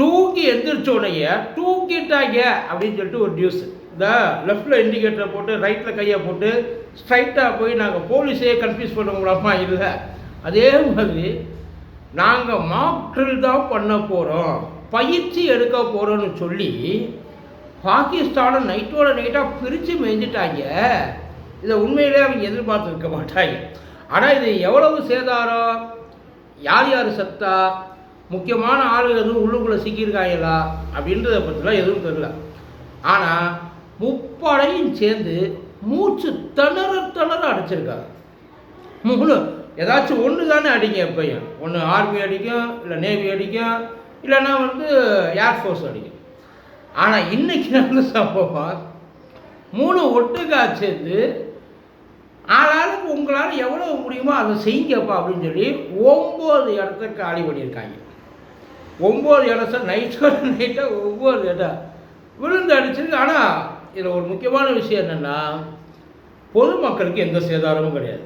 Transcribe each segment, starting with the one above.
தூங்கி எந்திரிச்சோடைய தூங்கிட்டாங்க அப்படின்னு சொல்லிட்டு ஒரு நியூஸ். இந்த லெஃப்டில் இண்டிகேட்டரை போட்டு ரைட்டில் கையை போட்டு ஸ்ட்ரைட்டாக போய் நாங்கள் போலீஸே கன்ஃபியூஸ் பண்ணுவோம்லாமா? இல்லை. அதே மாதிரி நாங்கள் மாக் ட்ரில் தான் பண்ண போகிறோம், பயிற்சி எடுக்க போகிறோன்னு சொல்லி பாகிஸ்தானை நைட்டோட நைட்டாக பிரித்து மேய்ஞ்சிட்டாங்க. இதை உண்மையிலே அவங்க எதிர்பார்த்துருக்க மாட்டாங்க. ஆனால் இது எவ்வளவு சேதாரம், யார் யார் சத்தா, முக்கியமான ஆளுகள் எதுவும் உள்ளுக்குள்ளே சிக்கியிருக்காங்களா அப்படின்றத பற்றிலாம் எதுவும் தெரியல. ஆனால் முப்படையும் சேர்ந்து மூச்சு திணற அடிச்சிருக்காங்க. மூணு ஏதாச்சும் ஒன்று தானே அடிங்க. எப்பையும் ஒன்று ஆர்மி அடிக்கும், இல்லை நேவி அடிக்கும், இல்லைன்னா ஏர்ஃபோர்ஸ் அடிக்கும். ஆனால் இன்றைக்கி நடந்த சம்பவம் 3 ஒட்டுக்கா சேர்ந்து ஆளாளுக்கு உங்களால் எவ்வளோ முடியுமோ அதை செய்யுங்கப்பா அப்படின்னு சொல்லி 9 இடத்த காலி பண்ணியிருக்காங்க. 9 இடத்த நைட்டாக 9 இடம் விழுந்து அடிச்சிருக்கு. ஆனால் இதில் ஒரு முக்கியமான விஷயம் என்னென்னா, பொதுமக்களுக்கு எந்த சேதாரமும் கிடையாது,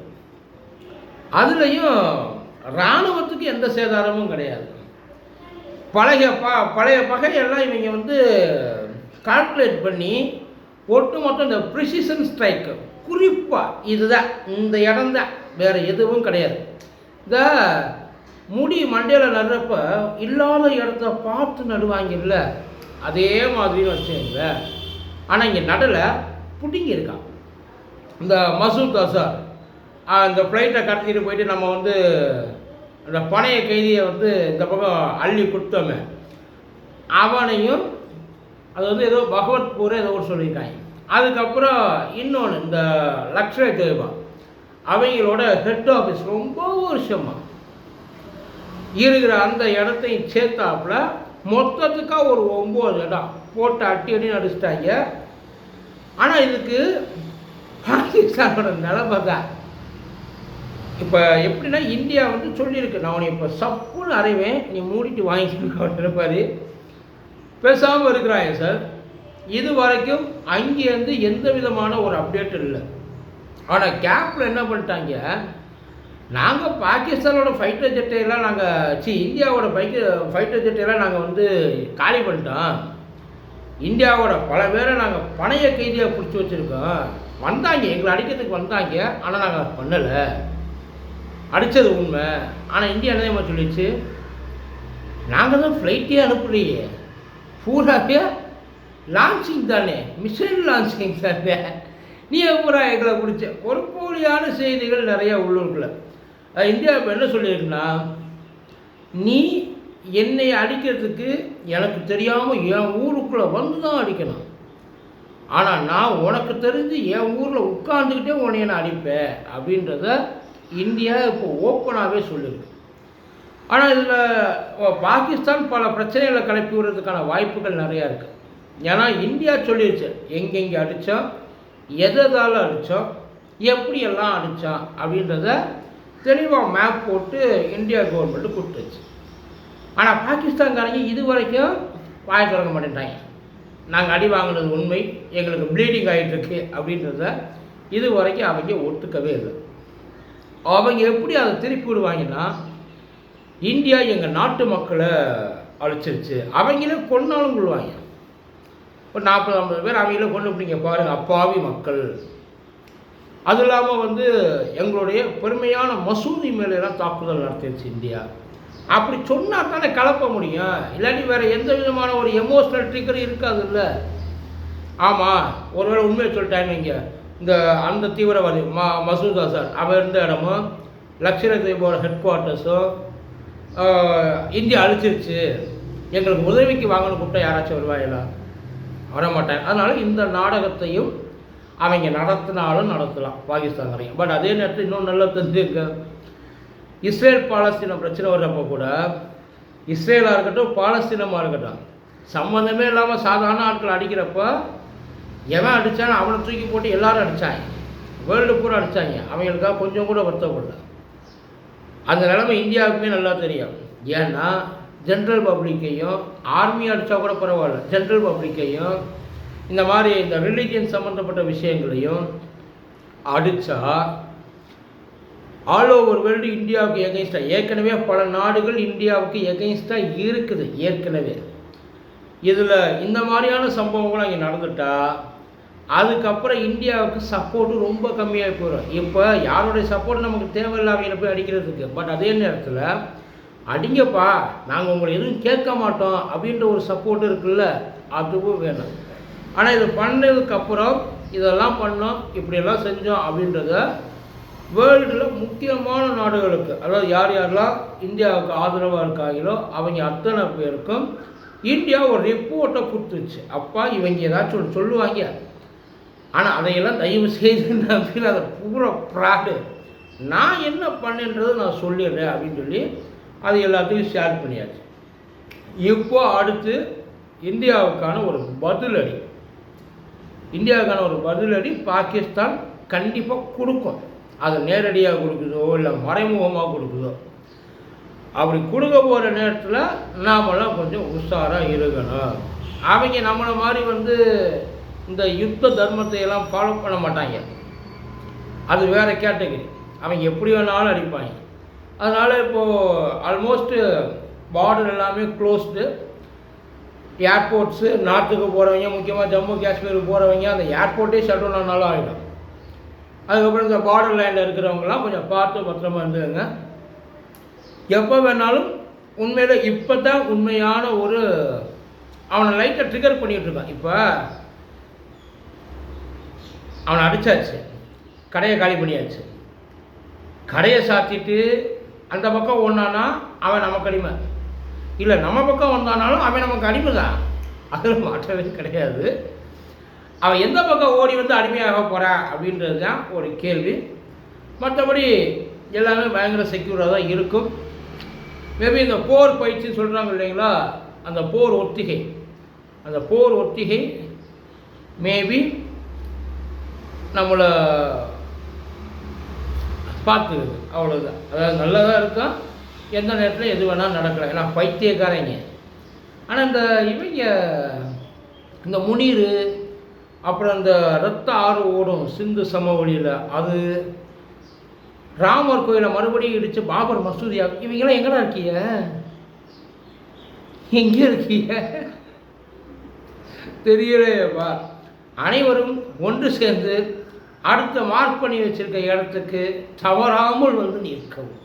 அதுலேயும் இராணுவத்துக்கு எந்த சேதாரமும் கிடையாது. பழைய பகையெல்லாம் இவங்க கால்குலேட் பண்ணி ஒட்டுமொத்தம் இந்த ப்ரிசிஷன் ஸ்ட்ரைக்கு, குறிப்பாக இதுதான், இந்த இடம்தான், வேறு எதுவும் கிடையாது. இந்த முடி மண்டையில் நடுறப்ப இல்லாத இடத்த பார்த்து நடுவாங்கல்ல, அதே மாதிரி வச்சுங்க. ஆனால் இங்கே நடலை, பிடிங்கிருக்கான். இந்த மசூத் அசார் இந்த ஃப்ளைட்டை கடத்திட்டு போயிட்டு நம்ம அந்த பணைய கைதியை இந்த பக்கம் அள்ளி கொடுத்தோமே, அவனையும் அது ஏதோ பகவத்பூர் ஏதோ ஒரு சொல்லியிருக்காங்க. அதுக்கப்புறம் இன்னொன்று இந்த லக்ஷ்மி தேவா அவங்களோட ஹெட் ஆஃபீஸ் ரொம்ப வருஷமாக இருக்கிற அந்த இடத்தையும் சேர்த்தாப்புல மொத்தத்துக்காக ஒரு 9 இடம் போட்டு அடி நடிச்சிட்டாங்க. ஆனால் இதுக்கு பாகிஸ்தானோட நிலைமை தான். இப்போ எப்படின்னா, இந்தியா சொல்லியிருக்கு, நான் உன்னை இப்போ சப்புன்னு அறைவேன், நீ மூடிட்டு வாங்கிக்கணும் இருப்பார். பேசாமல் இருக்கிறாங்க சார். இது வரைக்கும் அங்கேருந்து எந்த விதமான ஒரு அப்டேட் இல்லை. ஆனால் கேப்பில் என்ன பண்ணிட்டாங்க, நாங்கள் பாகிஸ்தானோட ஃபைட்டர் ஜெட்டையெல்லாம் இந்தியாவோட ஃபைட்டர் ஜெட்டையெல்லாம் நாங்கள் காலி பண்ணிட்டோம், இந்தியாவோட பல பேரை நாங்கள் பணைய கைதியாக பிடிச்சி வச்சுருக்கோம், வந்தாங்க எங்களை அடிக்கிறதுக்கு வந்தாங்க, ஆனால் நாங்கள் பண்ணலை, அடித்தது உண்மை. ஆனால் இந்தியா என்ன சொல்லிச்சு, நாங்கள் தான் ஃப்ளைட்டே அனுப்பலையே, பூராவே லான்ச்சிங் தானே, மிசைல் லான்ச்சிங் தானே, நீ பூரா எங்களை பிடிச்ச. ஒரு போலியான செய்திகள் நிறையா உள்ளூருக்குள்ள. இந்தியா இப்போ என்ன சொல்லியிருக்குன்னா, நீ என்னை அடிக்கிறதுக்கு எனக்கு தெரியாமல் என் ஊருக்குள்ளே வந்து தான் அடிக்கணும், ஆனால் நான் உனக்கு தெரிஞ்சு என் ஊரில் உட்காந்துக்கிட்டே உன்னை நான் அடிப்பேன் அப்படின்றத இந்தியா இப்போ ஓப்பனாகவே சொல்லியிருக்கு. ஆனால் இதில் பாகிஸ்தான் பல பிரச்சனைகளை கிளப்பி விடுறதுக்கான வாய்ப்புகள் நிறையா இருக்குது. ஏன்னா இந்தியா சொல்லிடுச்சு எங்கெங்கே அடித்தோம், எதால் அடித்தோம், எப்படியெல்லாம் அடித்தான் அப்படின்றத தெளிவாக மேப் போட்டு இந்தியா கவர்மெண்ட்டு கொடுத்துச்சு. ஆனால் பாகிஸ்தான்காரங்க இது வரைக்கும் வாய் திறக்க மாட்டேன்ட்டாங்க. நாங்கள் அடி வாங்கினது உண்மை, எங்களுக்கு ப்ளீடிங் ஆகிட்டுருக்கு அப்படின்றத இது வரைக்கும் அவங்க ஒத்துக்கவே இல்லை. அவங்க எப்படி அதை திருப்பி விடுவாங்கன்னா, இந்தியா எங்கள் நாட்டு மக்களை அழிச்சிருச்சு, அவங்களே கொன்னாலும் கொள்வாங்க. ஒரு 40-50 பேர் அவங்களே கொண்டு பிடிங்க பாருங்கள், அப்பாவி மக்கள். அது இல்லாமல் எங்களுடைய பெருமையான மசூதி மேலெல்லாம் தாக்குதல் நடத்திடுச்சு இந்தியா. அப்படி சொன்னால் தானே கலப்ப முடியும், இல்லாட்டி வேறு எந்த விதமான ஒரு எமோஷ்னல் ட்ரிகர் இருக்காது இல்லை. ஆமாம், ஒருவேளை உண்மையை சொல்லிட்டாங்க, இங்கே அந்த தீவிரவாதி மசூத் அசார் அவன் இருந்த இடமும் லஷ்கர் தொய்பாவோட ஹெட் குவார்ட்டர்ஸும் இந்தியா அழிச்சிருச்சு, எங்களுக்கு உதவிக்கு வாங்கன்னு கூப்பிட்டா யாராச்சும் வருவாங்களா? வரமாட்டாங்க. அதனால் இந்த நாடகத்தையும் அவங்க நடத்தினாலும் நடத்தலாம் பாகிஸ்தான்காரங்க. பட் அதே நேரத்தில் இன்னும் நல்லா தெரிஞ்சுக்க, இஸ்ரேல் பாலஸ்தீன பிரச்சனை வர்றப்போ கூட இஸ்ரேலாக இருக்கட்டும் பாலஸ்தீனமாக இருக்கட்டும் சம்மந்தமே இல்லாமல் சாதாரண ஆட்கள் அடிக்கிறப்போ எவன் அடித்தாலும் அவனை தூக்கி போட்டு எல்லோரும் அடித்தாங்க, வேர்ல்டு பூரா அடித்தாங்க. அவங்களுக்காக கொஞ்சம் கூட வருத்தப்படல. அந்த நிலைமை இந்தியாவுக்குமே நல்லா தெரியும். ஏன்னா ஜென்ரல் பப்ளிக்கையும் ஆர்மி அடித்தா கூட பரவாயில்ல, ஜென்ரல் பப்ளிக்கையும் இந்த மாதிரி இந்த ரிலீஜியன் சம்மந்தப்பட்ட விஷயங்களையும் அடித்தா ஆல் ஓவர் வேர்ல்டு இந்தியாவுக்கு எகெயின்ஸ்டாக, ஏற்கனவே பல நாடுகள் இந்தியாவுக்கு எகெயின்ஸ்டாக இருக்குது ஏற்கனவே. இதில் இந்த மாதிரியான சம்பவங்களும் அங்கே நடந்துட்டால் அதுக்கப்புறம் இந்தியாவுக்கு சப்போர்ட்டு ரொம்ப கம்மியாக போயிடும். இப்போ யாருடைய சப்போர்ட் நமக்கு தேவையில்லை அவங்கள போய் அடிக்கிறதுக்கு. பட் அதே நேரத்தில் அடிங்கப்பா, நாங்கள் உங்களை எதுவும் கேட்க மாட்டோம் அப்படின்ற ஒரு சப்போர்ட் இருக்குல்ல, அதுவும் வேணும். ஆனால் இது பண்ணதுக்கப்புறம் இதெல்லாம் பண்ணோம், இப்படியெல்லாம் செஞ்சோம் அப்படின்றத வேர்ல்டில் முக்கியமான நாடுகளுக்கு, அதாவது யார் யாரெல்லாம் இந்தியாவுக்கு ஆதரவாக இருக்காங்களோ அவங்க அத்தனை பேருக்கும் இந்தியா ஒரு ரிப்போர்ட்டை கொடுத்துச்சு. அப்பா இவங்க ஏதாச்சும் ஒன்று சொல்லுவாங்க, ஆனால் அதையெல்லாம் தயவு செய்து நம்பி அதை பூரா ப்ராடு, நான் என்ன பண்ணேன்றதை நான் சொல்லிடுறேன் அப்படின்னு சொல்லி அது எல்லாத்தையும் ஷேர் பண்ணியாச்சு. இப்போ அடுத்து இந்தியாவுக்கான ஒரு பதிலடி, பாகிஸ்தான் கண்டிப்பாக கொடுக்கும். அது நேரடியாக கொடுக்குதோ இல்லை மறைமுகமாக கொடுக்குதோ, அப்படி கொடுக்க போகிற நேரத்தில் நாமெல்லாம் கொஞ்சம் உஷாராக இருக்கணும். அவங்க நம்மளை மாதிரி இந்த யுத்த தர்மத்தை எல்லாம் ஃபாலோ பண்ண மாட்டாங்க, அது வேறு கேட்டகரி. அவங்க எப்படி வேணாலும் அடிப்பாங்க. அதனால் இப்போது ஆல்மோஸ்ட்டு பார்டர் எல்லாமே க்ளோஸ்டு. ஏர்போர்ட்ஸு நார்த்துக்கு போகிறவங்க, முக்கியமாக ஜம்மு காஷ்மீருக்கு போகிறவங்க, அந்த ஏர்போர்ட்டே ஷட் டவுன் ஆனாலும் ஆகிடும். அதுக்கப்புறம் இந்த பார்டர் லைனில் இருக்கிறவங்களாம் கொஞ்சம் பார்த்து பத்திரமா இருந்துங்க. எப்போ வேணாலும் உண்மையில் இப்போ தான் உண்மையான ஒரு அவனை லைட்டை ட்ரிகர் பண்ணிகிட்ருக்கான். இப்போ அவனை அடித்தாச்சு, கடையை காலி பண்ணியாச்சு, கடையை சாத்திட்டு அந்த பக்கம் ஒன்றானா அவன் நமக்கு அடிமை, இல்லை நம்ம பக்கம் வந்தானாலும் அவன் நமக்கு அடிமை தான், அதில் மாற்றவே கிடையாது. அவன் எந்த பக்கம் ஓடி அடிமையாக போகிறான் அப்படின்றது தான் ஒரு கேள்வி. மற்றபடி எல்லாமே பயங்கர செக்யூராக தான் இருக்கும். மேபி இந்த போர் பயிற்சி சொல்கிறாங்க இல்லைங்களா, அந்த போர் ஒத்திகை மேபி நம்மளை பார்த்துக்குது, அவ்வளோதான். அதாவது நல்லதாக இருக்கும், எந்த நேரத்தில் எது வேணாலும் நடக்கலாம், ஏன்னா பைத்தியக்காரங்க. ஆனால் இந்த முனீர், அப்புறம் இந்த ரத்த ஆறு ஓடும் சிந்து சமவெளியில், அது ராமர் கோயிலை மறுபடியும் இடித்து பாபர் மசூதியா, இவங்கெல்லாம் எங்கடா இருக்கீங்க, எங்கே இருக்கீங்க தெரியலையேப்பா. அனைவரும் ஒன்று சேர்ந்து அடுத்த மார்க் பண்ணி வச்சுருக்க இடத்துக்கு தவறாமல் நிற்கவும்.